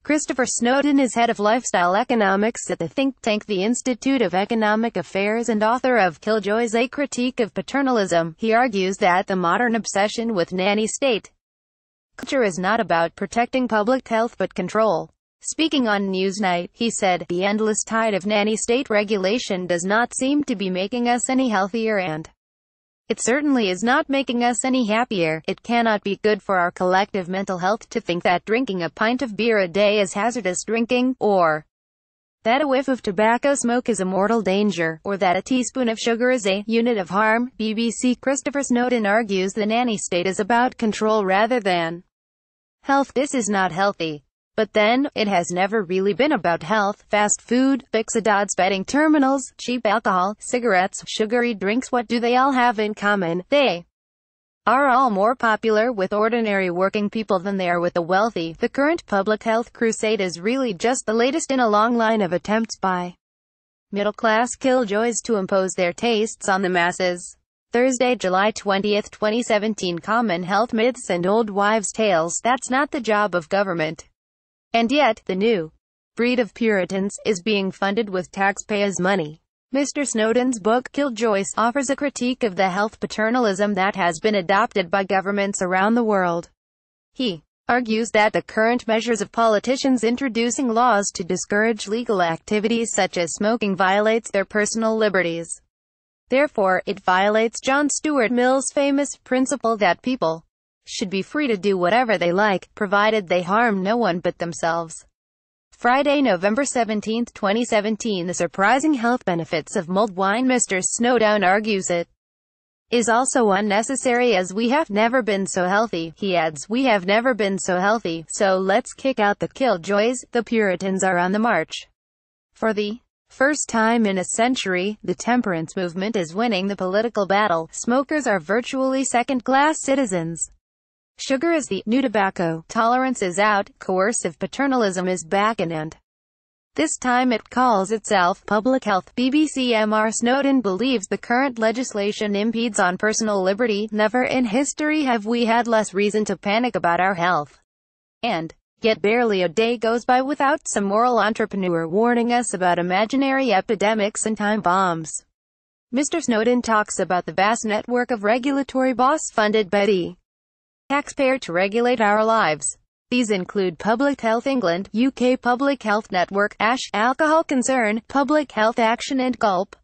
Christopher Snowden is head of lifestyle economics at the think tank the Institute of Economic Affairs and author of Killjoys A critique of paternalism. He argues that the modern obsession with nanny-state culture is not about protecting public health but control. Speaking on Newsnight, he said, "The endless tide of nanny-state regulation does not seem to be making us any healthier, and it certainly is not making us any happier. It cannot be good for our collective mental health to think that drinking a pint of beer a day is hazardous drinking, or that a whiff of tobacco smoke is a mortal danger, or that a teaspoon of sugar is a unit of harm." BBC. Christopher Snowden argues the nanny-state is about control rather than health. This is not healthy. But then, it has never really been about health. Fast food, fixed odds betting terminals, cheap alcohol, cigarettes, sugary drinks, what do they all have in common? They are all more popular with ordinary working people than they are with the wealthy. The current public health crusade is really just the latest in a long line of attempts by middle-class killjoys to impose their tastes on the masses. Thursday, July 20, 2017. Common health myths and old wives' tales. That's not the job of government. And yet, the new breed of Puritans is being funded with taxpayers' money. Mr. Snowden's book, Killjoys, offers a critique of the health paternalism that has been adopted by governments around the world. He argues that the current measures of politicians introducing laws to discourage legal activities such as smoking violates their personal liberties. Therefore, it violates John Stuart Mill's famous principle that people should be free to do whatever they like, provided they harm no one but themselves. Friday, November 17, 2017. The surprising health benefits of mulled wine. Mr. Snowden argues it is also unnecessary as we have never been so healthy. He adds, "We have never been so healthy, so let's kick out the killjoys." The Puritans are on the march. For the first time in a century, the temperance movement is winning the political battle. Smokers are virtually second-class citizens. Sugar is the new tobacco. Tolerance is out. Coercive paternalism is back, and this time it calls itself public health. BBC. Mr. Snowden believes the current legislation impedes on personal liberty. Never in history have we had less reason to panic about our health. And yet barely a day goes by without some moral entrepreneur warning us about imaginary epidemics and time bombs. Mr. Snowden talks about the vast network of regulatory boss funded by the taxpayer to regulate our lives. These include Public Health England, UK Public Health Network, ASH, Alcohol Concern, Public Health Action and Gulp.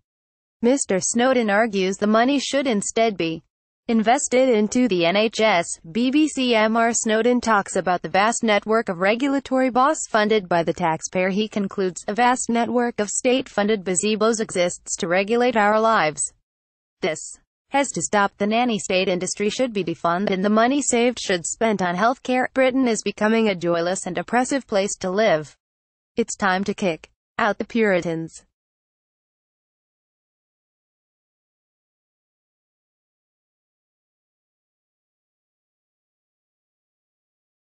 Mr. Snowden argues the money should instead be invested into the NHS. BBC. Mr. Snowden talks about the vast network of regulatory boss funded by the taxpayer. He concludes, a vast network of state-funded gazebos exists to regulate our lives. This has to stop. The nanny-state industry should be defunded and the money saved should spent on healthcare. Britain is becoming a joyless and oppressive place to live. It's time to kick out the Puritans.